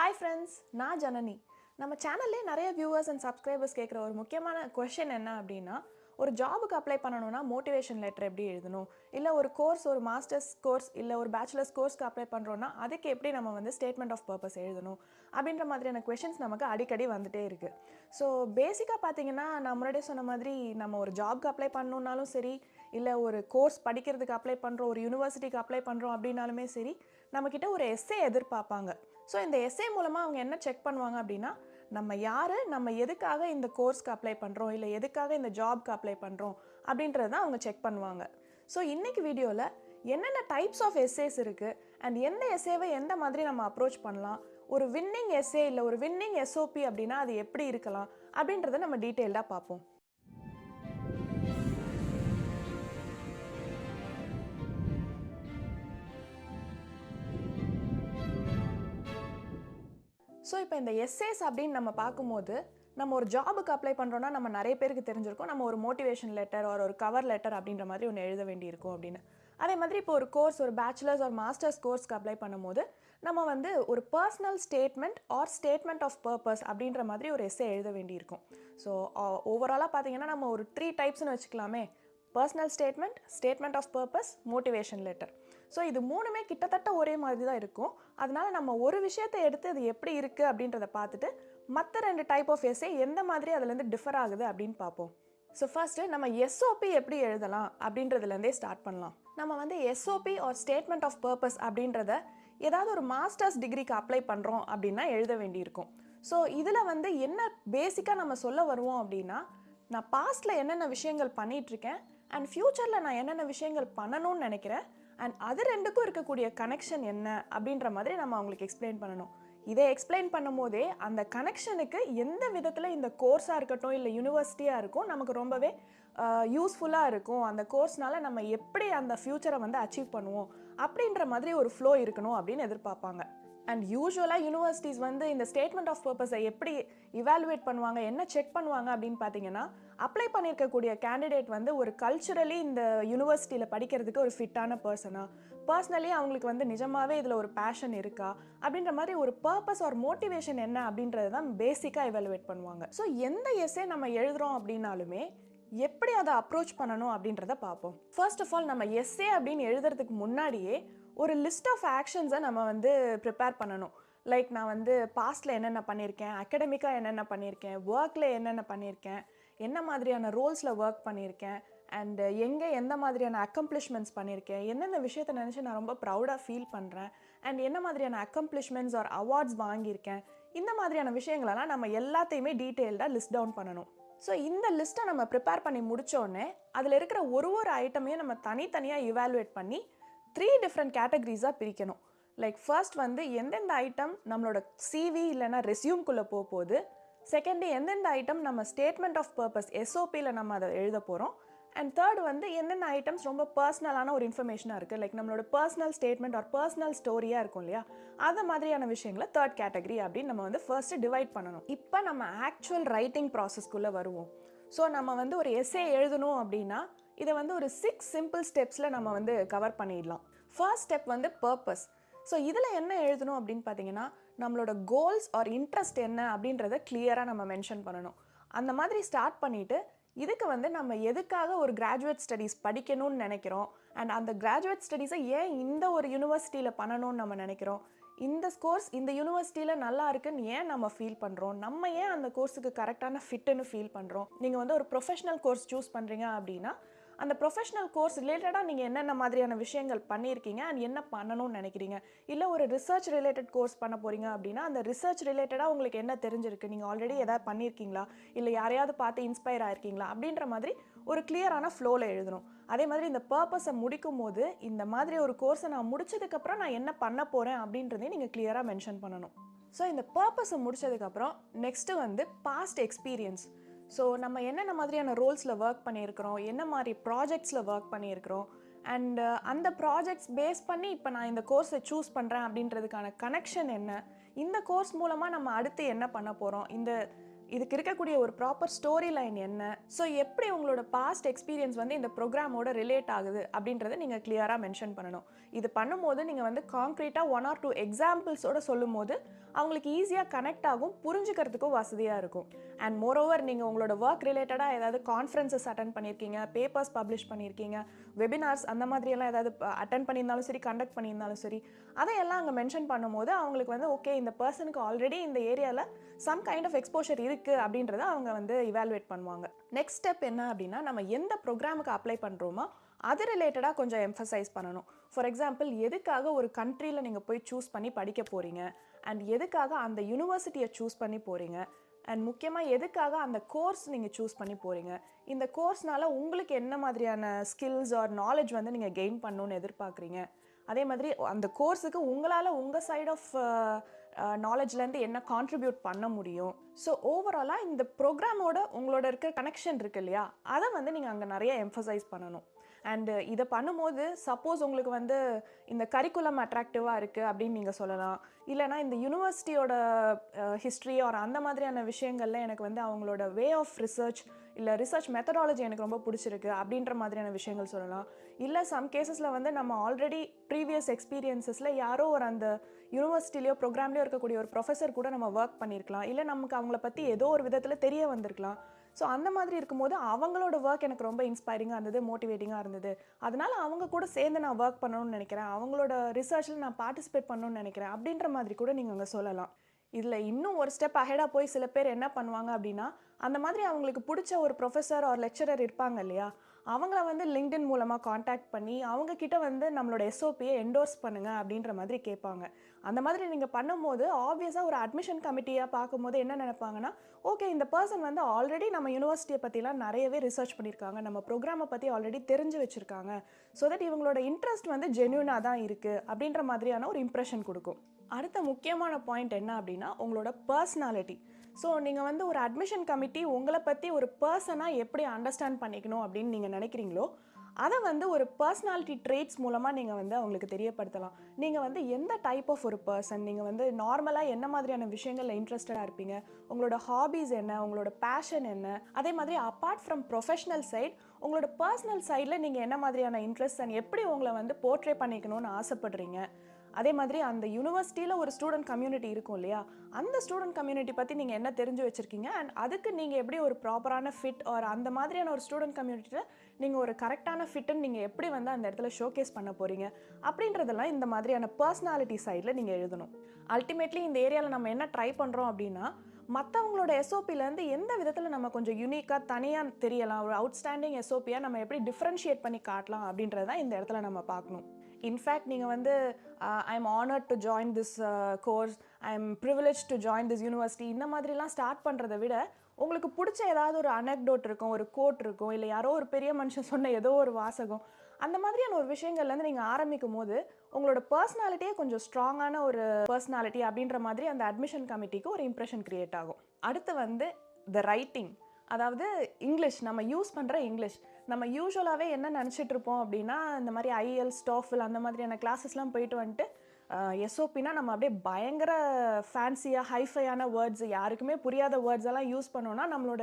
Hi friends, நான் ஜனனி. நம்ம சேனல்லே நிறைய வியூவர்ஸ் அண்ட் சப்ஸ்கிரைபர்ஸ் கேட்குற ஒரு முக்கியமான கொஷின் என்ன அப்படின்னா, ஒரு ஜாபுக்கு அப்ளை பண்ணணும்னா மோட்டிவேஷன் லெட்டர் எப்படி எழுதணும், இல்லை ஒரு கோர்ஸ், ஒரு மாஸ்டர்ஸ் கோர்ஸ் இல்லை ஒரு பேச்சுலர்ஸ் கோர்ஸ்க்கு அப்ளை பண்ணுறோன்னா அதுக்கு எப்படி நம்ம வந்து ஸ்டேட்மெண்ட் ஆஃப் பர்பஸ் எழுதணும் அப்படின்ற மாதிரியான கொஷின்ஸ் நமக்கு அடிக்கடி வந்துட்டே இருக்குது. ஸோ பேசிக்காக பார்த்தீங்கன்னா, நான் முன்னாடியே சொன்ன மாதிரி நம்ம ஒரு ஜாப்க்கு அப்ளை பண்ணணுன்னாலும் சரி, இல்லை ஒரு கோர்ஸ் படிக்கிறதுக்கு அப்ளை பண்ணுறோம், ஒரு யூனிவர்சிட்டிக்கு அப்ளை பண்ணுறோம் அப்படின்னாலுமே சரி, நம்மக்கிட்ட ஒரு எஸ்ஸே எதிர்பார்ப்பாங்க. ஸோ இந்த எஸ்ஏ மூலமாக அவங்க என்ன செக் பண்ணுவாங்க அப்படின்னா, நம்ம யார், நம்ம எதுக்காக இந்த கோர்ஸ்க்கு அப்ளை பண்ணுறோம், இல்லை எதுக்காக இந்த ஜாப்க்கு அப்ளை பண்ணுறோம் அப்படின்றது தான் அவங்க செக் பண்ணுவாங்க. ஸோ இன்றைக்கி வீடியோவில் என்னென்ன டைப்ஸ் ஆஃப் எஸ்ஏஸ் இருக்குது அண்ட் எந்த எஸ்ஏவை எந்த மாதிரி நம்ம அப்ரோச் பண்ணலாம், ஒரு வின்னிங் எஸ்ஏ இல்லை ஒரு வின்னிங் எஸ்ஓபி அப்படின்னா அது எப்படி இருக்கலாம் அப்படின்றத நம்ம டீட்டெயில்டாக பார்ப்போம். ஸோ இப்போ இந்த எஸ்ஏஸ் அப்படின்னு நம்ம பார்க்கும்போது, நம்ம ஒரு ஜாபுக்கு அப்ளை பண்ணுறோன்னா நம்ம நிறைய பேருக்கு தெரிஞ்சிருக்கும், நம்ம ஒரு மோட்டிவேஷன் லெட்டர் ஒரு கவர் லெட்டர் அப்படின்ற மாதிரி ஒன்று எழுத வேண்டியிருக்கும் அப்படின்னு. அதே மாதிரி இப்போ ஒரு கோர்ஸ், ஒரு பேச்சுலர்ஸ் ஒரு மாஸ்டர்ஸ் கோர்ஸ்க்கு அப்ளை பண்ணும்போது நம்ம வந்து ஒரு personal statement or statement of purpose அப்படின்ற மாதிரி ஒரு எஸ்ஏ எழுத வேண்டியிருக்கும். ஸோ ஓவராலாக பார்த்தீங்கன்னா நம்ம ஒரு 3 டைப்ஸ்னு வச்சுக்கலாமே: personal statement, statement of purpose, motivation letter. So இது மூணுமே கிட்டத்தட்ட ஒரே மாதிரி தான் இருக்கும். அதனால நம்ம ஒரு விஷயத்தை எடுத்து அது எப்படி இருக்குது அப்படின்றத பார்த்துட்டு மற்ற 2 டைப் ஆஃப் எஸ்ஏ எந்த மாதிரி அதுலேருந்து டிஃபர் ஆகுது அப்படின்னு பார்ப்போம். ஸோ ஃபர்ஸ்ட்டு நம்ம எஸ்ஓபி எப்படி எழுதலாம் அப்படின்றதுலேருந்தே ஸ்டார்ட் பண்ணலாம். நம்ம வந்து SOP or statement of purpose அப்படின்றத ஏதாவது ஒரு மாஸ்டர்ஸ் டிகிரிக்கு அப்ளை பண்ணுறோம் அப்படின்னா எழுத வேண்டியிருக்கும். ஸோ இதில் வந்து என்ன பேசிக்காக நம்ம சொல்ல வருவோம் அப்படின்னா, நான் பாஸ்ட்டில் என்னென்ன விஷயங்கள் பண்ணிகிட்ருக்கேன் அண்ட் ஃப்யூச்சரில் நான் என்னென்ன விஷயங்கள் பண்ணணும்னு நினைக்கிறேன் அண்ட் அது ரெண்டுக்கும் இருக்கக்கூடிய கனெக்ஷன் என்ன அப்படின்ற மாதிரி நம்ம அவங்களுக்கு எக்ஸ்பிளைன் பண்ணணும். இதை எக்ஸ்பிளைன் பண்ணும் போதே அந்த கனெக்ஷனுக்கு எந்த விதத்தில் இந்த கோர்ஸாக இருக்கட்டும் இல்லை யூனிவர்சிட்டியாக இருக்கும் நமக்கு ரொம்பவே யூஸ்ஃபுல்லாக இருக்கும், அந்த கோர்ஸ்னால நம்ம எப்படி அந்த ஃப்யூச்சரை வந்து அச்சீவ் பண்ணுவோம் அப்படின்ற மாதிரி ஒரு ஃப்ளோ இருக்கணும் அப்படின்னு எதிர்பார்ப்பாங்க. அண்ட் யூஸ்வலாக யூனிவர்சிட்டிஸ் வந்து இந்த ஸ்டேட்மெண்ட் ஆஃப் பர்பஸை எப்படி இவாலுவேட் பண்ணுவாங்க, என்ன செக் பண்ணுவாங்க அப்படின்னு பார்த்தீங்கன்னா, அப்ளை பண்ணியிருக்கக்கூடிய கேண்டிடேட் வந்து ஒரு கல்ச்சுரலி இந்த யூனிவர்சிட்டியில் படிக்கிறதுக்கு ஒரு ஃபிட்டான பர்சனா, பர்சனலி அவங்களுக்கு வந்து நிஜமாகவே இதில் ஒரு பேஷன் இருக்கா அப்படின்ற மாதிரி ஒரு பர்பஸ் ஒரு மோட்டிவேஷன் என்ன அப்படின்றது தான் பேசிக்காக எவாலுவேட் பண்ணுவாங்க. ஸோ எந்த எஸ்ஸே நம்ம எழுதுகிறோம் அப்படின்னாலுமே எப்படி அதை அப்ரோச் பண்ணணும் அப்படின்றத பார்ப்போம். ஃபர்ஸ்ட் ஆஃப் ஆல் நம்ம எஸ்ஸே அப்படின்னு எழுதுறதுக்கு முன்னாடியே ஒரு லிஸ்ட் ஆஃப் ஆக்ஷன்ஸை நம்ம வந்து ப்ரிப்பேர் பண்ணணும். லைக் நான் வந்து பாஸ்ட்டில் என்னென்ன பண்ணியிருக்கேன், அகடமிக்காக என்னென்ன பண்ணியிருக்கேன், ஒர்க்கில் என்னென்ன பண்ணியிருக்கேன், என்ன மாதிரியான ரோல்ஸில் ஒர்க் பண்ணியிருக்கேன் அண்ட் எங்கே எந்த மாதிரியான அக்கம்ப்ளிஷ்மெண்ட்ஸ் பண்ணியிருக்கேன், என்னென்ன விஷயத்தை நினச்சி நான் ரொம்ப ப்ரௌடாக ஃபீல் பண்ணுறேன் அண்ட் என்ன மாதிரியான அக்கம்ப்ளிஷ்மெண்ட்ஸ் ஆர் அவார்ட்ஸ் வாங்கியிருக்கேன், இந்த மாதிரியான விஷயங்களெல்லாம் நம்ம எல்லாத்தையுமே டீட்டெயில்டாக லிஸ்ட் டவுன் பண்ணணும். ஸோ இந்த லிஸ்ட்டை நம்ம ப்ரிப்பேர் பண்ணி முடித்தோடனே அதில் இருக்கிற ஒரு ஐட்டமையும் நம்ம தனித்தனியாக இவாலுவேட் பண்ணி 3 டிஃப்ரெண்ட் கேட்டகரிஸாக பிரிக்கணும். லைக் ஃபர்ஸ்ட் வந்து எந்தெந்த ஐட்டம் நம்மளோட சிவி இல்லைனா ரெஸ்யூம்குள்ளே போகுது, செகண்டு எந்தெந்த ஐட்டம் நம்ம ஸ்டேட்மெண்ட் ஆஃப் பர்பஸ் எஸ்ஓபியில் நம்ம அதை எழுத போகிறோம், அண்ட் தேர்ட் வந்து எந்தெந்த ஐட்டம்ஸ் ரொம்ப பர்சனலான ஒரு இன்ஃபர்மேஷனாக இருக்குது, லைக் நம்மளோட பர்சனல் ஸ்டேட்மெண்ட் ஆர் பர்சனல் ஸ்டோரியாக இருக்கும் இல்லையா, அந்த மாதிரியான விஷயங்களை தேர்ட் கேட்டகரி அப்படின்னு நம்ம வந்து ஃபர்ஸ்ட்டு டிவைட் பண்ணணும். இப்போ நம்ம ஆக்சுவல் ரைட்டிங் ப்ராசஸ்க்குள்ளே வருவோம். ஸோ நம்ம வந்து ஒரு எஸ்ஏ எழுதணும் அப்படின்னா இதை வந்து ஒரு 6 சிம்பிள் ஸ்டெப்ஸில் நம்ம வந்து கவர் பண்ணிடலாம். ஃபர்ஸ்ட் ஸ்டெப் வந்து பர்பஸ். ஸோ இதில் என்ன எழுதணும் அப்படின்னு பார்த்தீங்கன்னா, நம்மளோட கோல்ஸ் ஆர் இன்ட்ரெஸ்ட் என்ன அப்படின்றத கிளியராக நம்ம மென்ஷன் பண்ணணும். அந்த மாதிரி ஸ்டார்ட் பண்ணிவிட்டு இதுக்கு வந்து நம்ம எதுக்காக ஒரு கிராஜுவேட் ஸ்டடீஸ் படிக்கணும்னு நினைக்கிறோம் அண்ட் அந்த கிராஜுவேட் ஸ்டடீஸை ஏன் இந்த ஒரு யூனிவர்சிட்டியில் பண்ணணும்னு நம்ம நினைக்கிறோம், இந்த கோர்ஸ் இந்த யூனிவர்சிட்டியில் நல்லா இருக்குன்னு ஏன் நம்ம ஃபீல் பண்ணுறோம், நம்ம ஏன் அந்த கோர்ஸுக்கு கரெக்டான ஃபிட்டுன்னு ஃபீல் பண்ணுறோம். நீங்கள் வந்து ஒரு ப்ரொஃபஷனல் கோர்ஸ் சூஸ் பண்ணுறீங்க அப்படின்னா அந்த ப்ரொஃபஷனல் கோர்ஸ் ரிலேட்டடாக நீங்கள் என்னென்ன மாதிரியான விஷயங்கள் பண்ணியிருக்கீங்க அண்ட் என்ன பண்ணணும்னு நினைக்கிறீங்க, இல்லை ஒரு ரிசர்ச் ரிலேட்டட் கோர்ஸ் பண்ண போகிறீங்க அப்படின்னா அந்த ரிசர்ச் ரிலேட்டடாக உங்களுக்கு என்ன தெரிஞ்சிருக்கு, நீங்கள் ஆல்ரெடி எதாவது பண்ணியிருக்கீங்களா, இல்லை யாரையாவது பார்த்து இன்ஸ்பயர் ஆயிருக்கீங்களா அப்படின்ற மாதிரி ஒரு கிளியரான ஃப்ளோவில் எழுதணும். அதே மாதிரி இந்த பர்பஸை முடிக்கும் போது இந்த மாதிரி ஒரு கோர்ஸை நான் முடிச்சதுக்கப்புறம் நான் என்ன பண்ண போகிறேன் அப்படின்றதையும் நீங்கள் கிளியராக மென்ஷன் பண்ணணும். ஸோ இந்த பர்பஸை முடிச்சதுக்கப்புறம் நெக்ஸ்ட்டு வந்து பாஸ்ட் எக்ஸ்பீரியன்ஸ். ஸோ நம்ம என்னென்ன மாதிரியான ரோல்ஸில் ஒர்க் பண்ணியிருக்கிறோம், என்ன மாதிரி ப்ராஜெக்ட்ஸில் ஒர்க் பண்ணியிருக்கிறோம் அண்ட் அந்த ப்ராஜெக்ட்ஸ் பேஸ் பண்ணி இப்போ நான் இந்த கோர்ஸை சூஸ் பண்ணுறேன் அப்படின்றதுக்கான கனெக்ஷன் என்ன, இந்த கோர்ஸ் மூலமாக நம்ம அடுத்து என்ன பண்ண போகிறோம், இதுக்கு இருக்கக்கூடிய ஒரு ப்ராப்பர் ஸ்டோரி லைன் என்ன, ஸோ எப்படி உங்களோட பாஸ்ட் எக்ஸ்பீரியன்ஸ் வந்து இந்த ப்ரோக்ராமோட ரிலேட் ஆகுது அப்படின்றத நீங்கள் கிளியராக மென்ஷன் பண்ணணும். இது பண்ணும்போது நீங்கள் வந்து கான்க்ரீட்டாக 1 or 2 எக்ஸாம்பிள்ஸோடு சொல்லும் போது அவங்களுக்கு ஈஸியாக கனெக்ட் ஆகும், புரிஞ்சுக்கிறதுக்கும் வசதியாக இருக்கும். அண்ட் மோரோவர் நீங்கள் உங்களோட ஒர்க் ரிலேட்டடாக ஏதாவது கான்ஃபரன்சஸ் அட்டன் பண்ணியிருக்கீங்க, பேப்பர்ஸ் பப்ளிஷ் பண்ணியிருக்கீங்க, வெபினார்ஸ் அந்த மாதிரியெல்லாம் ஏதாவது அட்டன் பண்ணியிருந்தாலும் சரி, கண்டக்ட் பண்ணியிருந்தாலும் சரி, அதையெல்லாம் அங்கே மென்ஷன் பண்ணும்போது அவங்களுக்கு வந்து ஓகே இந்த பர்சனுக்கு ஆல்ரெடி இந்த ஏரியாவில் சம் கைண்ட் ஆஃப் எக்ஸ்போஷர் இருக்குது அப்படின்றத அவங்க வந்து இவாலுவேட் பண்ணுவாங்க. நெக்ஸ்ட் ஸ்டெப் என்ன அப்படின்னா, நம்ம எந்த ப்ரோக்ராமுக்கு அப்ளை பண்ணுறோமோ அது ரிலேட்டடாக கொஞ்சம் எம்ஃபசைஸ் பண்ணணும். ஃபார் எக்ஸாம்பிள், எதுக்காக ஒரு கண்ட்ரியில் நீங்கள் போய் சூஸ் பண்ணி படிக்க போகிறீங்க, அண்ட் எதுக்காக அந்த யூனிவர்சிட்டியை சூஸ் பண்ணி போகிறீங்க, அண்ட் முக்கியமாக எதுக்காக அந்த கோர்ஸ் நீங்கள் சூஸ் பண்ணி போகிறீங்க, இந்த கோர்ஸ்னால உங்களுக்கு என்ன மாதிரியான ஸ்கில்ஸ் ஆர் நாலேஜ் வந்து நீங்கள் கெயின் பண்ணணுன்னு எதிர்பார்க்குறீங்க, அதே மாதிரி அந்த கோர்ஸுக்கு உங்களால் உங்கள் சைட் ஆஃப் நாலேஜ்லேருந்து என்ன கான்ட்ரிபியூட் பண்ண முடியும். ஸோ ஓவராலாக இந்த ப்ரோக்ராமோட உங்களோட இருக்கிற கனெக்ஷன் இருக்கு இல்லையா, அதை வந்து நீங்கள் அங்கே நிறைய எம்ஃபசைஸ் பண்ணணும். அண்டு இதை பண்ணும்போது சப்போஸ் உங்களுக்கு வந்து இந்த கரிக்குலம் அட்ராக்டிவாக இருக்குது அப்படின்னு நீங்கள் சொல்லலாம். இல்லைனா இந்த யூனிவர்சிட்டியோட ஹிஸ்ட்ரி ஆர் அந்த மாதிரியான விஷயங்களில் எனக்கு வந்து அவங்களோட வே ஆஃப் ரிசர்ச் இல்லை ரிசர்ச் மெத்தடாலஜி எனக்கு ரொம்ப பிடிச்சிருக்கு அப்படின்ற மாதிரியான விஷயங்கள் சொல்லலாம். இல்லை சம் கேசஸில் வந்து நம்ம ஆல்ரெடி ப்ரீவியஸ் எக்ஸ்பீரியன்ஸஸில் யாரோ ஒரு அந்த யூனிவர்சிட்டிலையோ ப்ரோக்ராம்லேயோ இருக்கக்கூடிய ஒரு ப்ரொஃபஸர் கூட நம்ம ஒர்க் பண்ணியிருக்கலாம், இல்லை நமக்கு அவங்கள பற்றி ஏதோ ஒரு விதத்தில் தெரிய வந்திருக்கலாம். ஸோ அந்த மாதிரி இருக்கும்போது அவங்களோட ஒர்க் எனக்கு ரொம்ப இன்ஸ்பைரிங்காக இருந்தது, மோட்டிவேட்டிங்காக இருந்தது, அதனால் அவங்க கூட சேர்ந்து நான் ஒர்க் பண்ணணும்னு நினைக்கிறேன், அவங்களோட ரிசர்ச்சில் நான் பார்ட்டிசிபேட் பண்ணணும்னு நினைக்கிறேன் அப்படின்ற மாதிரி கூட நீங்கள் அங்கே சொல்லலாம். இதில் இன்னும் ஒரு ஸ்டெப் அஹெடாக போய் சில பேர் என்ன பண்ணுவாங்க அப்படின்னா, அந்த மாதிரி அவங்களுக்கு பிடிச்ச ஒரு ப்ரொஃபஸர் ஆர் லெக்சரர் இருப்பாங்க இல்லையா, அவங்கள வந்து லிங்க்டின் மூலமாக காண்டாக்ட் பண்ணி அவங்கக்கிட்ட வந்து நம்மளோட எஸ்ஓபியை என்டோர்ஸ் பண்ணுங்கள் அப்படின்ற மாதிரி கேட்பாங்க. அந்த மாதிரி நீங்கள் பண்ணும்போது ஆப்வியஸாக ஒரு அட்மிஷன் கமிட்டியாக பார்க்கும்போது என்ன நினைப்பாங்கன்னா, ஓகே இந்த பர்சன் வந்து ஆல்ரெடி நம்ம யூனிவர்சிட்டியை பற்றிலாம் நிறையவே ரிசர்ச் பண்ணியிருக்காங்க, நம்ம ப்ரோக்ராமை பற்றி ஆல்ரெடி தெரிஞ்சு வச்சுருக்காங்க, ஸோ தட் இவங்களோட இன்ட்ரெஸ்ட் வந்து ஜென்யூனாக தான் இருக்குது அப்படின்ற மாதிரியான ஒரு இம்ப்ரெஷன் கொடுக்கும். அடுத்த முக்கியமான பாயிண்ட் என்ன அப்படின்னா, உங்களோட பர்சனாலிட்டி. ஸோ நீங்கள் வந்து ஒரு அட்மிஷன் கமிட்டி உங்களை பற்றி ஒரு பர்சனாக எப்படி அண்டர்ஸ்டாண்ட் பண்ணிக்கணும் அப்படின்னு நீங்கள் நினைக்கிறீங்களோ, அதை வந்து ஒரு பர்சனாலிட்டி ட்ரேட்ஸ் மூலமாக நீங்கள் வந்து அவங்களுக்கு தெரியப்படுத்தலாம். நீங்கள் வந்து எந்த டைப் ஆஃப் ஒரு பர்சன், நீங்கள் வந்து நார்மலாக என்ன மாதிரியான விஷயங்களில் இன்ட்ரெஸ்டடாக இருப்பீங்க, உங்களோட ஹாபீஸ் என்ன, உங்களோட பேஷன் என்ன, அதே மாதிரி அப்பார்ட் ஃப்ரம் ப்ரொஃபஷனல் சைட் உங்களோட பர்சனல் சைடில் நீங்கள் என்ன மாதிரியான இன்ட்ரெஸ்ட் அண்ட் எப்படி உங்களை வந்து போர்ட்ரே பண்ணிக்கணும்னு ஆசைப்படுறீங்க. அதே மாதிரி அந்த யூனிவர்சிட்டியில் ஒரு ஸ்டூடெண்ட் கம்யூனிட்டி இருக்கும் இல்லையா, அந்த ஸ்டூடெண்ட் கம்யூனிட்டி பற்றி நீங்கள் என்ன தெரிஞ்சு வச்சுருக்கீங்க, அண்ட் அதுக்கு நீங்கள் எப்படி ஒரு ப்ராப்பரான ஃபிட் ஆர் அந்த மாதிரியான ஒரு ஸ்டூடெண்ட் கம்யூனிட்டியில் நீங்கள் ஒரு கரெக்டான ஃபிட்டுன்னு நீங்கள் எப்படி வந்து அந்த இடத்துல ஷோகேஸ் பண்ண போகிறீங்க அப்படின்றதெல்லாம் இந்த மாதிரியான பர்சனாலிட்டி சைடில் நீங்கள் எழுதணும். அல்டிமேட்லி இந்த ஏரியாவில் நம்ம என்ன ட்ரை பண்ணுறோம் அப்படின்னா, மற்றவங்களோட எஸ்ஓபிலேருந்து எந்த விதத்தில் நம்ம கொஞ்சம் யூனிக்காக தனியாக தெரியலாம், ஒரு அவுட்ஸ்டாண்டிங் எஸ்ஓபியாக நம்ம எப்படி டிஃப்ரென்ஷியேட் பண்ணி காட்டலாம் அப்படின்றத இந்த இடத்துல நம்ம பார்க்கணும். இன்ஃபேக்ட் நீங்கள் வந்து I am honoured to join this course, I am privilege to join this university, இந்த மாதிரிலாம் ஸ்டார்ட் பண்ணுறதை விட உங்களுக்கு பிடிச்ச ஏதாவது ஒரு அனெக்டோட் இருக்கும், ஒரு கோட் இருக்கும், இல்லை யாரோ ஒரு பெரிய மனுஷன் சொன்ன ஏதோ ஒரு வாசகம், அந்த மாதிரியான ஒரு விஷயங்கள்லேருந்து நீங்கள் ஆரம்பிக்கும் போது உங்களோட பர்சனாலிட்டியே கொஞ்சம் ஸ்ட்ராங்கான ஒரு பர்சனாலிட்டி அப்படின்ற மாதிரி அந்த அட்மிஷன் கமிட்டிக்கு ஒரு இம்ப்ரெஷன் க்ரியேட் ஆகும். அடுத்து வந்து த ரைட்டிங், அதாவது இங்கிலீஷ், நம்ம யூஸ் பண்ணுற இங்கிலீஷ். நம்ம யூஸ்வலாகவே என்ன நினச்சிட்டு இருப்போம் அப்படின்னா, இந்த மாதிரி ஐஎல்ஸ், ஸ்டாஃபில் அந்த மாதிரியான கிளாஸஸ்லாம் போயிட்டு வந்துட்டு எஸ்ஓபினா நம்ம அப்படியே பயங்கர ஃபேன்சியாக ஹைஃபையான வேர்ட்ஸ், யாருக்குமே புரியாத வேர்ட்ஸ் எல்லாம் யூஸ் பண்ணோன்னா நம்மளோட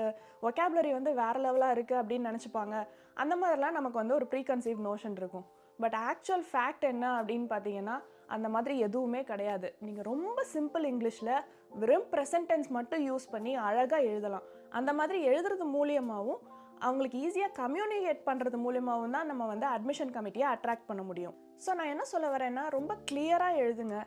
ஒகேபுலரி வந்து வேறு லெவலாக இருக்குது அப்படின்னு நினச்சிப்பாங்க. அந்த மாதிரிலாம் நமக்கு வந்து ஒரு ப்ரீகன்சீவ் நோஷன் இருக்கும். பட் ஆக்சுவல் ஃபேக்ட் என்ன அப்படின்னு பார்த்தீங்கன்னா, அந்த மாதிரி எதுவுமே கிடையாது. நீங்கள் ரொம்ப சிம்பிள் இங்கிலீஷில் வெறும் ப்ரெசன்ட் டென்ஸ் மட்டும் யூஸ் பண்ணி அழகாக எழுதலாம். அந்த மாதிரி எழுதுறது மூலியமாகவும் அவங்களுக்கு ஈஸியாக கம்யூனிகேட் பண்ணுறது மூலியமாகவும் தான் நம்ம வந்து அட்மிஷன் கமிட்டியை அட்ராக்ட் பண்ண முடியும். ஸோ நான் என்ன சொல்ல வரேன்னா, ரொம்ப கிளியராக எழுதுங்க,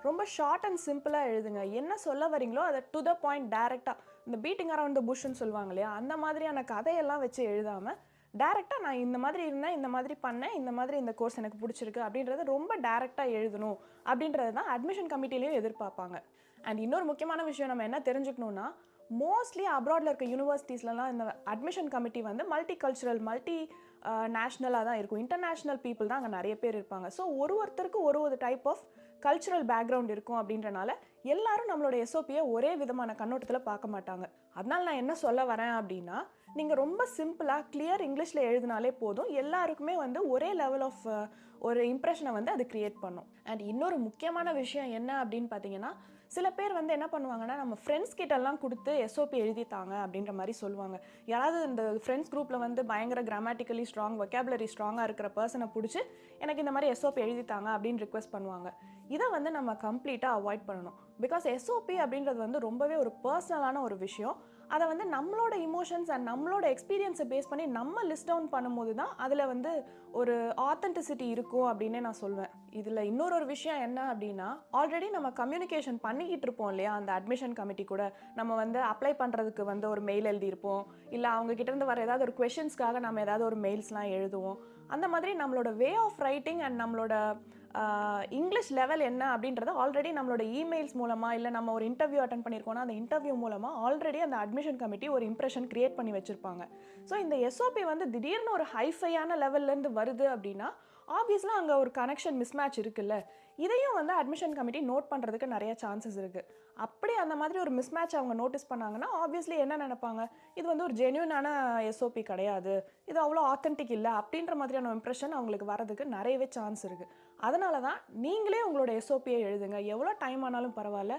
ரொம்ப ஷார்ட் அண்ட் சிம்பிளாக எழுதுங்க. என்ன சொல்ல வரீங்களோ அதை டு த பாயிண்ட் டேரெக்டாக, இந்த பீட்டிங் அரவுண்ட் த புஷ்ன்னு சொல்லுவாங்க இல்லையா, அந்த மாதிரியான கதையெல்லாம் வச்சு எழுதாமல் டேரெக்டாக நான் இந்த மாதிரி இருந்தேன், இந்த மாதிரி பண்ணேன், இந்த மாதிரி இந்த கோர்ஸ் எனக்கு பிடிச்சிருக்கு அப்படின்றத ரொம்ப டேரெக்டாக எழுதணும் அப்படின்றது தான் அட்மிஷன் கமிட்டிலையும் எதிர்பார்ப்பாங்க. அண்ட் இன்னொரு முக்கியமான விஷயம் நம்ம என்ன தெரிஞ்சுக்கணுன்னா, மோஸ்ட்லி அப்ராடில் இருக்க யூனிவர்சிட்டிஸ்லாம் இந்த அட்மிஷன் கமிட்டி வந்து மல்டி கல்ச்சுரல், மல்டி நேஷ்னலாக தான் இருக்கும். இன்டர்நேஷ்னல் பீப்புள் தான் அங்கே நிறைய பேர் இருப்பாங்க. ஸோ ஒருத்தருக்கு ஒரு டைப் ஆஃப் கல்ச்சுரல் பேக்ரவுண்ட் இருக்கும் அப்படின்றனால எல்லாரும் நம்மளோட எஸ்ஓபியை ஒரே விதமான கண்ணோட்டத்தில் பார்க்க மாட்டாங்க. அதனால் நான் என்ன சொல்ல வரேன் அப்படின்னா, நீங்கள் ரொம்ப சிம்பிளாக கிளியர் இங்கிலீஷில் எழுதினாலே போதும், எல்லாருக்குமே வந்து ஒரே லெவல் ஆஃப் ஒரு இம்ப்ரெஷனை வந்து அது க்ரியேட் பண்ணும். அண்ட் இன்னொரு முக்கியமான விஷயம் என்ன அப்படின்னு பார்த்தீங்கன்னா, சில பேர் வந்து என்ன பண்ணுவாங்கன்னா, நம்ம ஃப்ரெண்ட்ஸ் கிட்டெல்லாம் கொடுத்து எஸ்ஓபி எழுதித்தாங்க அப்படின்ற மாதிரி சொல்லுவாங்க. யாராவது இந்த ஃப்ரெண்ட்ஸ் குரூப்பில் வந்து பயங்கர கிராமட்டிக்கலி ஸ்ட்ராங், வொக்காபுலரி ஸ்ட்ராங்காக இருக்கிற பர்சனை பிடிச்சி எனக்கு இந்த மாதிரி எஸ்ஓபி எழுதித்தாங்க அப்படின்னு ரிக்வெஸ்ட் பண்ணுவாங்க. இதை வந்து நம்ம கம்ப்ளீட்டாக அவாய்ட் பண்ணணும். பிகாஸ் எஸ்ஓபி அப்படின்றது வந்து ரொம்பவே ஒரு பர்சனலான ஒரு விஷயம். அதை வந்து நம்மளோட இமோஷன்ஸ் அண்ட் நம்மளோட எக்ஸ்பீரியன்ஸை பேஸ் பண்ணி நம்ம லிஸ்ட் டவுன் பண்ணும்போது தான் அதில் வந்து ஒரு ஆத்தென்டிசிட்டி இருக்கும் அப்படின்னே நான் சொல்வேன். இதில் இன்னொரு விஷயம் என்ன அப்படின்னா, ஆல்ரெடி நம்ம கம்யூனிகேஷன் பண்ணிக்கிட்டு இருப்போம் இல்லையா, அந்த அட்மிஷன் கமிட்டி கூட நம்ம வந்து அப்ளை பண்ணுறதுக்கு வந்து ஒரு மெயில் எழுதியிருப்போம், இல்லை அவங்க கிட்டேருந்து வர ஏதாவது ஒரு கொஷின்ஸ்க்காக நம்ம ஏதாவது ஒரு மெயில்ஸ்லாம் எழுதுவோம். அந்த மாதிரி நம்மளோட வே ஆஃப் ரைட்டிங் அண்ட் நம்மளோட இங்கிலீஷ் லெவல் என்ன அப்படின்றத ஆல்ரெடி நம்மளோட இமெயில்ஸ் மூலமாக, இல்லை நம்ம ஒரு இன்டர்வியூ அட்டன் பண்ணியிருக்கோம்னா அந்த இன்டர்வியூ மூலமாக ஆல்ரெடி அந்த அட்மிஷன் கமிட்டி ஒரு இம்ப்ரெஷன் கிரியேட் பண்ணி வச்சுருப்பாங்க. ஸோ இந்த எஸ்ஓபி வந்து திடீர்னு ஒரு ஹைஃபையான லெவல்லேருந்து வருது அப்படின்னா ஆப்வியஸ்லாம் அங்கே ஒரு கனெக்ஷன் மிஸ்மேட்ச் இருக்குல்ல. இதையும் வந்து அட்மிஷன் கமிட்டி நோட் பண்ணுறதுக்கு நிறைய சான்சஸ் இருக்குது. அப்படி அந்த மாதிரி ஒரு மிஸ்மேட்ச் அவங்க நோட்டீஸ் பண்ணாங்கன்னா ஆப்வியஸ்லி என்ன நினைப்பாங்க, இது வந்து ஒரு ஜென்யூனான எஸ்ஓபி கிடையாது, இது அவ்வளோ ஆத்தென்டிக் இல்லை அப்படின்ற மாதிரியான இம்ப்ரெஷன் அவங்களுக்கு வரதுக்கு நிறையவே சான்ஸ் இருக்குது. அதனால தான் நீங்களே உங்களோட எஸ்ஓபியை எழுதுங்க. எவ்வளோ டைம் ஆனாலும் பரவாயில்ல,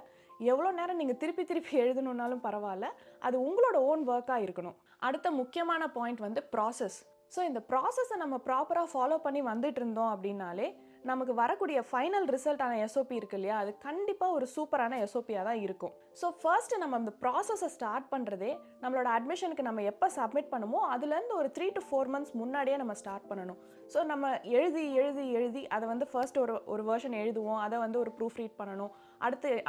எவ்வளோ நேரம் நீங்கள் திருப்பி திருப்பி எழுதணுன்னாலும் பரவாயில்ல, அது உங்களோட ஓன் ஒர்க்காக இருக்கணும். அடுத்த முக்கியமான பாயிண்ட் வந்து ப்ராசஸ். ஸோ இந்த ப்ராசஸை நம்ம ப்ராப்பராக ஃபாலோ பண்ணி வந்துட்டு இருந்தோம் அப்படின்னாலே நமக்கு வரக்கூடிய ஃபைனல் ரிசல்ட்டான எஸ்ஓபி இருக்கு இல்லையா, அது கண்டிப்பாக ஒரு சூப்பரான எஸ்ஓபியாக தான் இருக்கும். ஸோ ஃபர்ஸ்ட்டு நம்ம அந்த ப்ராசஸை ஸ்டார்ட் பண்ணுறதே நம்மளோட அட்மிஷனுக்கு நம்ம எப்போ சப்மிட் பண்ணுமோ அதுலேருந்து ஒரு 3 to 4 months முன்னாடியே நம்ம ஸ்டார்ட் பண்ணணும். ஸோ நம்ம எழுதி அதை வந்து ஃபர்ஸ்ட் ஒரு வெர்ஷன் எழுதுவோம், அதை வந்து ஒரு ப்ரூஃப் ரீட் பண்ணணும்,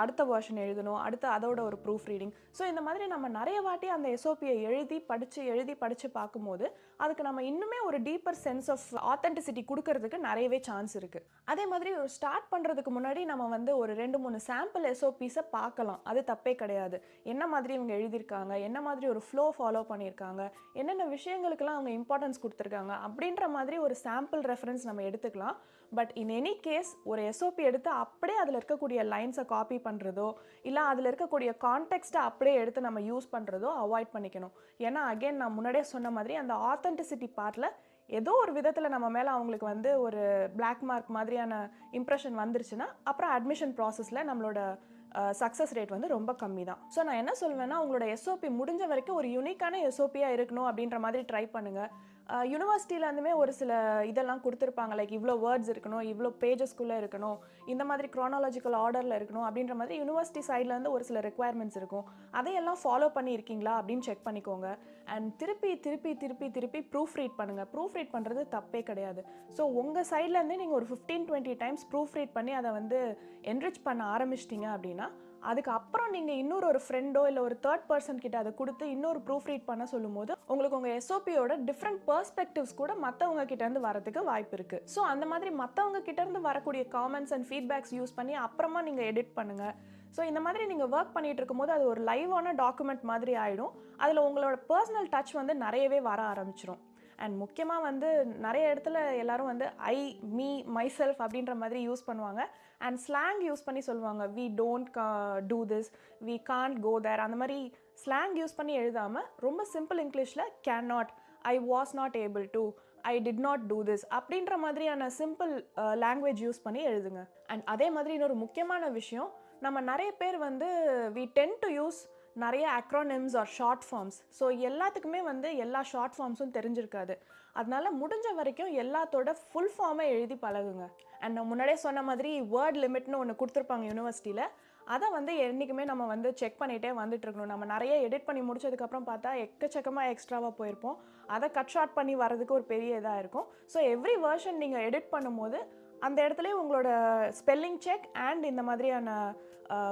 அடுத்த வெர்ஷன் எழுதணும், அதோட ஒரு ப்ரூஃப் ரீடிங். ஸோ இந்த மாதிரி நம்ம நிறைய வாட்டி அந்த எஸ்ஓபியை எழுதி படித்து பார்க்கும்போது அதுக்கு நம்ம இன்னுமே ஒரு டீப்பர் சென்ஸ் ஆஃப் ஆத்தென்டிசிட்டி கொடுக்கறதுக்கு நிறையவே சான்ஸ் இருக்குது. அதே மாதிரி ஒரு ஸ்டார்ட் பண்ணுறதுக்கு முன்னாடி நம்ம வந்து ஒரு 2-3 சாம்பிள் எஸ்ஓபிஸை பார்க்கலாம், அது தப்பே கிடையாது. என்ன மாதிரி இவங்க எழுதியிருக்காங்க, என்ன மாதிரி ஒரு ஃப்ளோ ஃபாலோ பண்ணியிருக்காங்க, என்னென்ன விஷயங்களுக்கெல்லாம் அவங்க இம்பார்ட்டன்ஸ் கொடுத்துருக்காங்க அப்படின்ற மாதிரி ஒரு சாம்பிள் ரெஃபரன்ஸ் நம்ம எடுத்துக்கலாம். பட் இன் எனி கேஸ் ஒரு எஸ்ஓபி எடுத்து அப்படியே அதில் இருக்கக்கூடிய லைன்ஸை காப்பி பண்ணுறதோ, இல்லை அதில் இருக்கக்கூடிய கான்டெக்ஸ்ட்டை அப்படியே எடுத்து நம்ம யூஸ் பண்ணுறதோ அவாய்ட் பண்ணிக்கணும். ஏன்னா அகெயின் நான் முன்னாடியே சொன்ன மாதிரி அந்த ஆத்தென்டிசிட்டி பார்ட்டில் ஏதோ ஒரு விதத்தில் நம்ம மேலே அவங்களுக்கு வந்து ஒரு பிளாக் மார்க் மாதிரியான இம்ப்ரெஷன் வந்துருச்சுன்னா அப்புறம் அட்மிஷன் ப்ராசஸில் நம்மளோட சக்ஸஸ் ரேட் வந்து ரொம்ப கம்மி தான். ஸோ நான் என்ன சொல்வேன்னா, உங்களோட எஸ்ஓபி முடிஞ்ச வரைக்கும் ஒரு யூனிக்கான எஸ்ஓபியாக இருக்கணும் அப்படின்ற மாதிரி ட்ரை பண்ணுங்கள். யூனிவர்சிட்டியிலேருந்துமே ஒரு சில இதெல்லாம் கொடுத்துருப்பாங்க, லைக் இவ்வளோ வேர்ட்ஸ் இருக்கணும், இவ்வளோ பேஜஸ்க்குள்ளே இருக்கணும், இந்த மாதிரி க்ரானாலஜிக்கல் ஆர்டரில் இருக்கணும் அப்படின்ற மாதிரி யூனிவர்சிட்டி சைட்லேருந்து ஒரு சில ரெக்குவயர்மெண்ட்ஸ் இருக்கும். அதையெல்லாம் ஃபாலோ பண்ணியிருக்கீங்களா அப்படின்னு செக் பண்ணிக்கோங்க. அண்ட் திருப்பி ப்ரூஃப் ரீட் பண்ணுங்கள். ப்ரூஃப் ரீட் பண்ணுறது தப்பே கிடையாது. ஸோ உங்கள் சைட்லேருந்தே நீங்கள் ஒரு 15-20 டைம்ஸ் ப்ரூஃப் ரீட் பண்ணி அதை வந்து என்ரிச் பண்ண ஆரம்பிச்சிட்டிங்க அப்படின்னா அதுக்கப்புறம் நீங்கள் இன்னொரு ஃப்ரெண்டோ இல்லை ஒரு தேர்ட் பர்சன் கிட்ட அதை கொடுத்து இன்னொரு ப்ரூஃப் ரீட் பண்ண சொல்லும்போது உங்களுக்கு உங்கள் எஸ்ஓபியோட டிஃப்ரெண்ட் பெர்ஸ்பெக்டிவ்ஸ் கூட மற்றவங்க கிட்டேருந்து வரதுக்கு வாய்ப்பு இருக்குது. ஸோ அந்த மாதிரி மற்றவங்க கிட்டேருந்து வரக்கூடிய காமெண்ட்ஸ் அண்ட் ஃபீட்பேக்ஸ் யூஸ் பண்ணி அப்புறமா நீங்கள் எடிட் பண்ணுங்கள். ஸோ இந்த மாதிரி நீங்கள் ஒர்க் பண்ணிகிட்டு இருக்கும்போது அது ஒரு லைவான டாக்குமெண்ட் மாதிரி ஆகிடும். அதில் உங்களோட பர்சனல் டச் வந்து நிறையவே வர ஆரம்பிச்சிடும். அண்ட் முக்கியமாக வந்து நிறைய இடத்துல எல்லாரும் வந்து ஐ, மீ, மை செல்ஃப் அப்படின்ற மாதிரி யூஸ் பண்ணுவாங்க. அண்ட் ஸ்லாங் யூஸ் பண்ணி சொல்லுவாங்க, we don't do this, we can't go there. அந்த மாதிரி ஸ்லாங் யூஸ் பண்ணி எழுதாமல் ரொம்ப சிம்பிள் இங்கிலீஷில் can not, I was not able to, I did not do this அப்படின்ற மாதிரியான சிம்பிள் லாங்குவேஜ் யூஸ் பண்ணி எழுதுங்க. அண்ட் அதே மாதிரி இன்னொரு முக்கியமான விஷயம், நம்ம நிறைய பேர் வந்து வி டென்ட் டு யூஸ் நிறைய acronyms or short forms. So எல்லாத்துக்குமே வந்து எல்லா ஷார்ட் ஃபார்ம்ஸும் தெரிஞ்சிருக்காது. அதனால முடிஞ்ச வரைக்கும் எல்லாத்தோட ஃபுல் ஃபார்மை எழுதி பழகுங்க. அண்ட் நான் முன்னாடியே சொன்ன மாதிரி வேர்ட் லிமிட்னு ஒன்று கொடுத்துருப்பாங்க யூனிவர்சிட்டியில், அதை வந்து என்றைக்குமே நம்ம வந்து செக் பண்ணிகிட்டே வந்துட்டு இருக்கணும். நம்ம நிறைய எடிட் பண்ணி முடிச்சதுக்கப்புறம் பார்த்தா எக்கச்சக்கமாக எக்ஸ்ட்ராவாக போயிருப்போம், அதை கட் ஷார்ட் பண்ணி வரதுக்கு ஒரு பெரிய இதாக இருக்கும். ஸோ எவ்ரி வெர்ஷன் நீங்கள் எடிட் பண்ணும்போது அந்த இடத்துலேயே உங்களோட ஸ்பெல்லிங் செக் அண்ட் இந்த மாதிரியான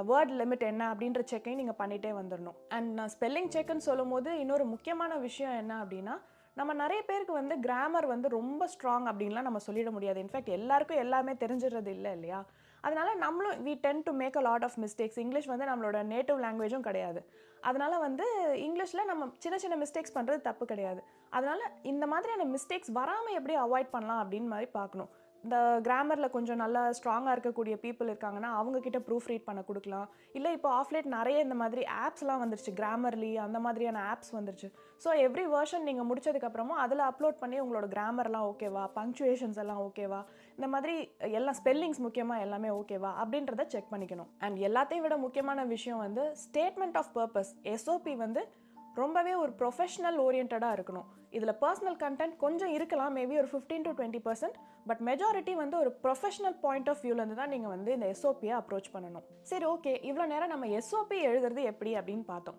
வேர்ட் லிமிட் என்ன அப்படின்ற செக்கையும் நீங்கள் பண்ணிகிட்டே வந்துடணும். அண்ட் நான் ஸ்பெல்லிங் செக்குன்னு சொல்லும் போது இன்னொரு முக்கியமான விஷயம் என்ன அப்படின்னா, நம்ம நிறைய பேருக்கு வந்து கிராமர் வந்து ரொம்ப ஸ்ட்ராங் அப்படின்லாம் நம்ம சொல்லிட முடியாது. இன்ஃபேக்ட் எல்லாருக்கும் எல்லாமே தெரிஞ்சிடுறது இல்லை இல்லையா. அதனால நம்மளும் we tend to make a lot of mistakes. English வந்து நம்மளோட நேட்டிவ் லாங்குவேஜும் கிடையாது. அதனால வந்து இங்கிலீஷில் நம்ம சின்ன மிஸ்டேக்ஸ் பண்ணுறது தப்பு கிடையாது. அதனால இந்த மாதிரியான மிஸ்டேக்ஸ் வராமல் எப்படி அவாய்ட் பண்ணலாம் அப்படின்னு மாதிரி பார்க்கணும். இந்த கிராமரில் கொஞ்சம் நல்லா ஸ்ட்ராங்காக இருக்கக்கூடிய பீப்புள் இருக்காங்கன்னா அவங்கக்கிட்ட ப்ரூஃப் ரீட் பண்ண கொடுக்கலாம். இல்லை இப்போ ஆஃப்லேட் நிறைய இந்த மாதிரி ஆப்ஸ்லாம் வந்துருச்சு, கிராமர்லி அந்த மாதிரியான ஆப்ஸ் வந்துருச்சு. ஸோ எவ்ரி வெர்ஷன் நீங்கள் முடிச்சதுக்கப்புறமும் அதில் அப்லோட் பண்ணி உங்களோட கிராமர்லாம் ஓகேவா, பங்க்சுவேஷன்ஸ் எல்லாம் ஓகேவா, இந்த மாதிரி எல்லாம் ஸ்பெல்லிங்ஸ் முக்கியமாக எல்லாமே ஓகேவா அப்படின்றத செக் பண்ணிக்கணும். அண்ட் எல்லாத்தையும் விட முக்கியமான விஷயம் வந்து ஸ்டேட்மெண்ட் ஆஃப் பர்பஸ். எஸ்ஓபி வந்து ரொம்பவே ஒரு ப்ரொஃபஷனல் ஓரியன்டாக இருக்கணும். இதில் பர்சனல் கண்டென்ட் கொஞ்சம் இருக்கலாம், மேபி ஒரு 15 to 20%. பட் மெஜாரிட்டி வந்து ஒரு ப்ரொஃபஷனல் பாயிண்ட் ஆஃப் வியூலேருந்து தான் நீங்கள் வந்து இந்த எஸ்ஓபியை அப்ரோச் பண்ணணும். சரி, ஓகே, இவ்வளோ நேரம் நம்ம எஸ்ஓபி எழுதுறது எப்படி அப்படின்னு பார்த்தோம்.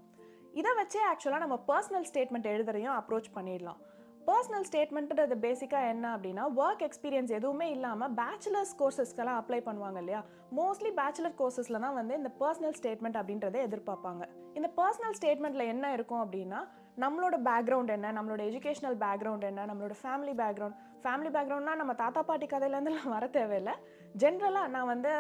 இதை வச்சே ஆக்சுவலாக நம்ம பர்சனல் ஸ்டேட்மெண்ட் எழுதுறையும் அப்ரோச் பண்ணிடலாம். பர்சனல் ஸ்டேட்மெண்ட்டுன்றது பேசிக்காக என்ன அப்படின்னா, ஒர்க் எக்ஸ்பீரியன்ஸ் எதுவுமே இல்லாமல் பேச்சுலர்ஸ் கோர்சஸ்க்கெல்லாம் அப்ளை பண்ணுவாங்க இல்லையா? மோஸ்ட்லி பேச்சுலர் கோர்சஸில் தான் வந்து இந்த பர்சனல் ஸ்டேட்மெண்ட் அப்படின்றத எதிர்பார்ப்பாங்க. இந்த பர்சனல் ஸ்டேட்மெண்ட்டில் என்ன இருக்கும் அப்படின்னா, நம்மளோட பேக்ரவுண்ட் என்ன, நம்மளோட எஜுகேஷனல் பேக்ரவுண்ட் என்ன, நம்மளோட ஃபேமிலி பேக்ரவுண்ட்னா நம்ம தாத்தா பாட்டி கதையிலேருந்துலாம் வர தேவையில்லை. ஜென்ரலாக நான் வந்து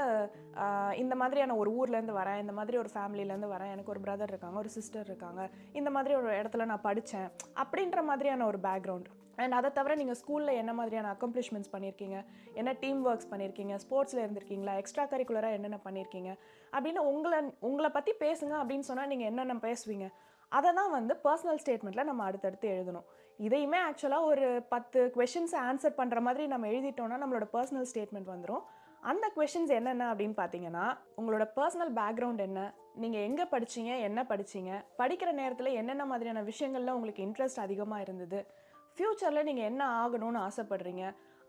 இந்த மாதிரியான ஒரு ஊர்லேருந்து வரேன், இந்த மாதிரி ஒரு ஃபேமிலியிலேருந்து வரேன், எனக்கு ஒரு பிரதர் இருக்காங்க, ஒரு சிஸ்டர் இருக்காங்க, இந்த மாதிரி ஒரு இடத்துல நான் படித்தேன் அப்படின்ற மாதிரியான ஒரு பேக்ரவுண்ட். அண்ட் அதை தவிர நீங்கள் ஸ்கூலில் என்ன மாதிரியான அக்கம்ப்ளிஷ்மெண்ட்ஸ் பண்ணியிருக்கீங்க, என்ன டீம் ஒர்க்ஸ் பண்ணியிருக்கீங்க, ஸ்போர்ட்ஸில் இருந்திருக்கீங்களா, எக்ஸ்ட்ரா கரிக்குலராக என்னென்ன பண்ணியிருக்கீங்க அப்படின்னு உங்களை பற்றி பேசுங்க அப்படின்னு சொன்னால் நீங்கள் என்னென்ன பேசுவீங்க, அதை தான் வந்து பர்சனல் ஸ்டேட்மெண்ட்டில் நம்ம அடுத்தடுத்து எழுதணும். இதையுமே ஆக்சுவலாக ஒரு 10 கொஷின்ஸை ஆன்சர் பண்ணுற மாதிரி நம்ம எழுதிட்டோம்னா நம்மளோட பர்சனல் ஸ்டேட்மெண்ட் வந்துடும். அந்த கொஷின்ஸ் என்னென்ன அப்படின்னு பார்த்தீங்கன்னா, உங்களோட பர்சனல் பேக்ரவுண்ட் என்ன, நீங்கள் எங்கே படிச்சீங்க, என்ன படிச்சீங்க, படிக்கிற நேரத்தில் என்னென்ன மாதிரியான விஷயங்கள்ல உங்களுக்கு இன்ட்ரெஸ்ட் அதிகமாக இருந்தது, ஃப்யூச்சரில் நீங்கள் என்ன ஆகணும்னு ஆசைப்படுறீங்க,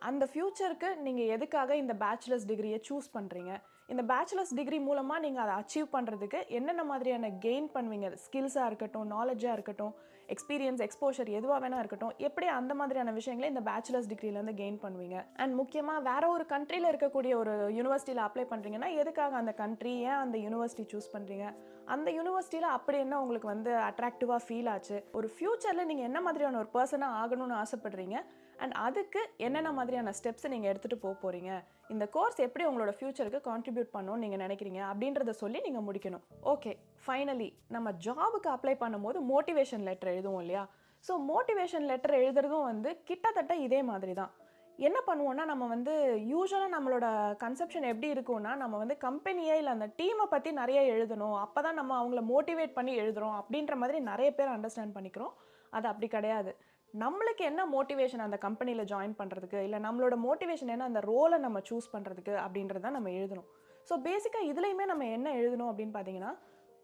அந்த ஃப்யூச்சருக்கு நீங்கள் எதுக்காக இந்த பேச்சுலர்ஸ் டிகிரியை சூஸ் பண்ணுறீங்க, இந்த பேச்சுலர்ஸ் டிகிரி மூலமாக நீங்கள் அதை அச்சீவ் பண்ணுறதுக்கு என்னென்ன மாதிரியான கெயின் பண்ணுவீங்க, ஸ்கில்ஸாக இருக்கட்டும், நாலேஜாக இருக்கட்டும், எக்ஸ்பீரியன்ஸ், எக்ஸ்போஷர் எதுவாக வேணா இருக்கட்டும், எப்படி அந்த மாதிரியான விஷயங்களை இந்த பேச்சுலர்ஸ் டிகிரிலேருந்து கெயின் பண்ணுவீங்க. அண்ட் முக்கியமாக வேற ஒரு கண்ட்ரியில் இருக்கக்கூடிய ஒரு யூனிவர்சிட்டியில் அப்ளை பண்ணுறீங்கன்னா எதுக்காக அந்த கண்ட்ரி, ஏன் அந்த யூனிவர்சிட்டி சூஸ் பண்ணுறீங்க, அந்த யூனிவர்சிட்டியில் அப்படி என்ன உங்களுக்கு வந்து அட்ராக்டிவாக ஃபீல் ஆச்சு, ஒரு ஃப்யூச்சரில் நீங்கள் என்ன மாதிரியான ஒரு பர்சனாக ஆகணும்னு ஆசைப்படுறீங்க, அண்ட் அதுக்கு என்னென்ன மாதிரியான ஸ்டெப்ஸை நீங்கள் எடுத்துகிட்டு போக போகிறீங்க, இந்த கோர்ஸ் எப்படி உங்களோட ஃப்யூச்சருக்கு கான்ட்ரிபியூட் பண்ணணும்னு நீங்கள் நினைக்கிறீங்க அப்படின்றத சொல்லி நீங்கள் முடிக்கணும். ஓகே, ஃபைனலி நம்ம ஜாபுக்கு அப்ளை பண்ணும்போது மோட்டிவேஷன் லெட்டர் எழுதுவோம் இல்லையா? ஸோ மோட்டிவேஷன் லெட்டர் எழுதுறதும் வந்து கிட்டத்தட்ட இதே மாதிரி தான். என்ன பண்ணுவோம்னா, நம்ம வந்து யூஸ்வலாக நம்மளோட கன்செப்ஷன் எப்படி இருக்கும்னா, நம்ம வந்து கம்பெனியை இல்லை அந்த டீமை பற்றி நிறைய எழுதணும், அப்போ தான் நம்ம அவங்கள மோட்டிவேட் பண்ணி எழுதுகிறோம் அப்படின்ற மாதிரி நிறைய பேர் அண்டர்ஸ்டாண்ட் பண்ணிக்கிறோம். அது அப்படி கிடையாது. நம்மளுக்கு என்ன மோட்டிவேஷன் அந்த கம்பெனியில் ஜாயின் பண்ணுறதுக்கு, இல்லை நம்மளோட மோட்டிவேஷன் என்ன அந்த ரோலை நம்ம சூஸ் பண்ணுறதுக்கு அப்படின்றத நம்ம எழுதணும். ஸோ பேசிக்காக இதுலேயுமே நம்ம என்ன எழுதணும் அப்படின்னு பார்த்தீங்கன்னா,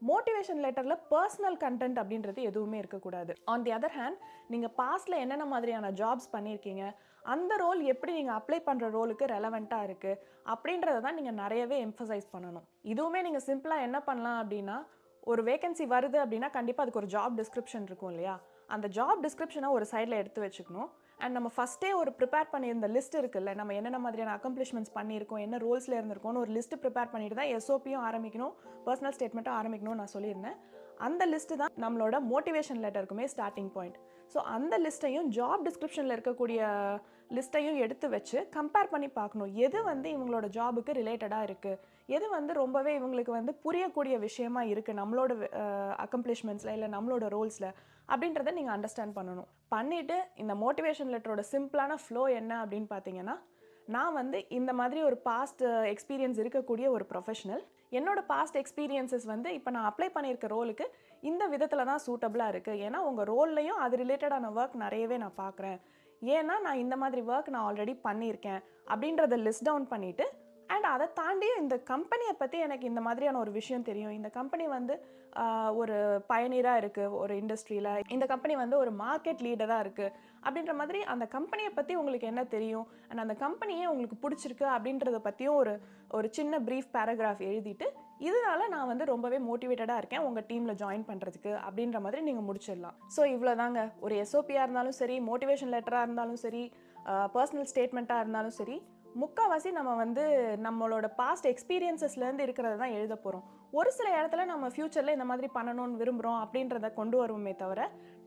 மோட்டிவேஷன் லெட்டரில் பர்சனல் கண்டென்ட் அப்படின்றது எதுவுமே இருக்கக்கூடாது. ஆன் தி அதர் ஹேண்ட், நீங்கள் பாஸ்டில் என்னென்ன மாதிரியான ஜாப்ஸ் பண்ணியிருக்கீங்க, அந்த ரோல் எப்படி நீங்கள் அப்ளை பண்ணுற ரோலுக்கு ரெலவெண்ட்டாக இருக்குது அப்படின்றத தான் நீங்கள் நிறையவே எம்ஃபசைஸ் பண்ணணும். இதுவுமே நீங்கள் சிம்பிளாக என்ன பண்ணலாம் அப்படின்னா, ஒரு வேகன்சி வருது அப்படின்னா கண்டிப்பாக அதுக்கு ஒரு ஜாப் டிஸ்கிரிப்ஷன் இருக்கும் இல்லையா? அந்த ஜாப் டிஸ்கிரிப்ஷனை ஒரு சைடில் எடுத்து வச்சுக்கணும். அண்ட் நம்ம ஃபஸ்ட்டே ஒரு ப்ரிப்பேர் பண்ணியிருந்த லிஸ்ட் இருக்குல்ல, நம்ம என்னென்ன மாதிரியான அக்கம்ப்ளிஷ்மெண்ட்ஸ் பண்ணியிருக்கோம், என்ன ரோல்ஸில் இருந்திருக்கோம்னு ஒரு லிஸ்ட்டு ப்ரிப்பேர் பண்ணிட்டு தான் எஸ்ஓபியும் ஆரம்பிக்கணும், பர்சனல் ஸ்டேட்மெண்ட்டும் ஆரம்பிக்கணும்னு நான் சொல்லியிருந்தேன். அந்த லிஸ்ட்டு தான் நம்மளோட மோட்டிவேஷன் லெட்டருக்குமே ஸ்டார்டிங் பாயிண்ட். ஸோ அந்த லிஸ்ட்டையும் ஜாப் டிஸ்கிரிப்ஷனில் இருக்கக்கூடிய லிஸ்ட்டையும் எடுத்து வச்சு கம்பேர் பண்ணி பார்க்கணும், எது வந்து இவங்களோட ஜாபுக்கு ரிலேட்டடாக இருக்குது, எது வந்து ரொம்பவே இவங்களுக்கு வந்து புரியக்கூடிய விஷயமா இருக்குது நம்மளோட அக்கம்ப்ளிஷ்மெண்ட்ஸில் இல்லை நம்மளோட ரோல்ஸில் அப்படின்றத நீங்கள் அண்டர்ஸ்டாண்ட் பண்ணணும். பண்ணிவிட்டு இந்த மோட்டிவேஷன் லெட்டரோட சிம்பிளான ஃப்ளோ என்ன அப்படின்னு பார்த்தீங்கன்னா, நான் வந்து இந்த மாதிரி ஒரு பாஸ்ட் எக்ஸ்பீரியன்ஸ் இருக்கக்கூடிய ஒரு ப்ரொஃபஷனல், என்னோட பாஸ்ட் எக்ஸ்பீரியன்ஸஸ் வந்து இப்போ நான் அப்ளை பண்ணியிருக்க ரோலுக்கு இந்த விதத்தில் தான் சூட்டபிளாக இருக்குது. ஏன்னா உங்கள் ரோல்லையும் அது ரிலேட்டடான ஒர்க் நிறையவே நான் பார்க்குறேன், ஏன்னா நான் இந்த மாதிரி ஒர்க் நான் ஆல்ரெடி பண்ணியிருக்கேன் அப்படின்றத லிஸ்ட் டவுன் பண்ணிவிட்டு, அண்ட் அதை தாண்டி இந்த கம்பெனியை பற்றி எனக்கு இந்த மாதிரியான ஒரு விஷயம் தெரியும், இந்த கம்பெனி வந்து ஒரு பயனீராக இருக்குது ஒரு இண்டஸ்ட்ரியில், இந்த கம்பெனி வந்து ஒரு மார்க்கெட் லீடராக இருக்குது அப்படின்ற மாதிரி அந்த கம்பெனியை பற்றி உங்களுக்கு என்ன தெரியும், அண்ட் அந்த கம்பெனியே உங்களுக்கு பிடிச்சிருக்கு அப்படின்றத பற்றியும் ஒரு சின்ன ப்ரீஃப் பேராகிராஃப் எழுதிட்டு, இதனால நான் வந்து ரொம்பவே மோட்டிவேட்டடாக இருக்கேன் உங்கள் டீமில் ஜாயின் பண்ணுறதுக்கு அப்படின்ற மாதிரி நீங்கள் முடிச்சிடலாம். ஸோ இவ்வளோதாங்க. ஒரு எஸ்ஓபியாக இருந்தாலும் சரி, மோட்டிவேஷன் லெட்டராக இருந்தாலும் சரி, பர்சனல் ஸ்டேட்மெண்ட்டாக இருந்தாலும் சரி, முக்கால்வாசி நம்ம வந்து நம்மளோட பாஸ்ட் எக்ஸ்பீரியன்ஸஸ்லேருந்து இருக்கிறத தான் எழுத போகிறோம். ஒரு சில இடத்துல நம்ம ஃப்யூச்சரில் இந்த மாதிரி பண்ணணும்னு விரும்புகிறோம் அப்படின்றத கொண்டு வருவோமே தவிர,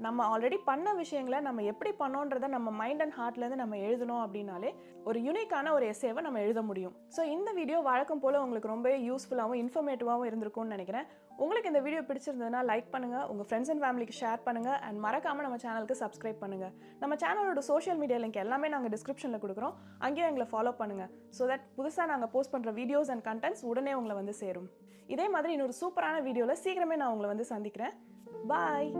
நம்ம ஆல்ரெடி பண்ண விஷயங்களை நம்ம எப்படி பண்ணோன்றதை நம்ம மைண்ட் அண்ட் ஹார்ட்லேருந்து நம்ம எழுதணும் அப்படின்னாலே ஒரு யூனிக்கான ஒரு எஸ்ஸேவை நம்ம எழுத முடியும். ஸோ இந்த வீடியோ வழக்கம் போல் உங்களுக்கு ரொம்பவே யூஸ்ஃபுல்லாகவும் இன்ஃபர்மேட்டிவாகவும் இருந்திருக்கும்னு நினைக்கிறேன். உங்களுக்கு இந்த வீடியோ பிடிச்சிருந்ததுன்னா லைக் பண்ணுங்கள், உங்கள் ஃப்ரெண்ட்ஸ் அண்ட் ஃபேமிலிக்கு ஷேர் பண்ணுங்கள், அண்ட் மறக்காமல் நம்ம சேனலுக்கு சப்ஸ்கிரைப் பண்ணுங்கள். நம்ம சேனலோட சோஷியல் மீடியா லிங்க் எல்லாமே நாங்கள் டிஸ்கிரிப்ஷனில் கொடுக்குறோம், அங்கேயும் எங்களை ஃபாலோ பண்ணுங்கள். ஸோ தட் புதுசாக நாங்கள் போஸ்ட் பண்ணுற வீடியோஸ் அண்ட் கண்டென்ட்ஸ் உடனே உங்களை வந்து சேரும். இதே மாதிரி இன்னொரு சூப்பரான வீடியோவில் சீக்கிரமே நான் உங்களை வந்து சந்திக்கிறேன். பாய்.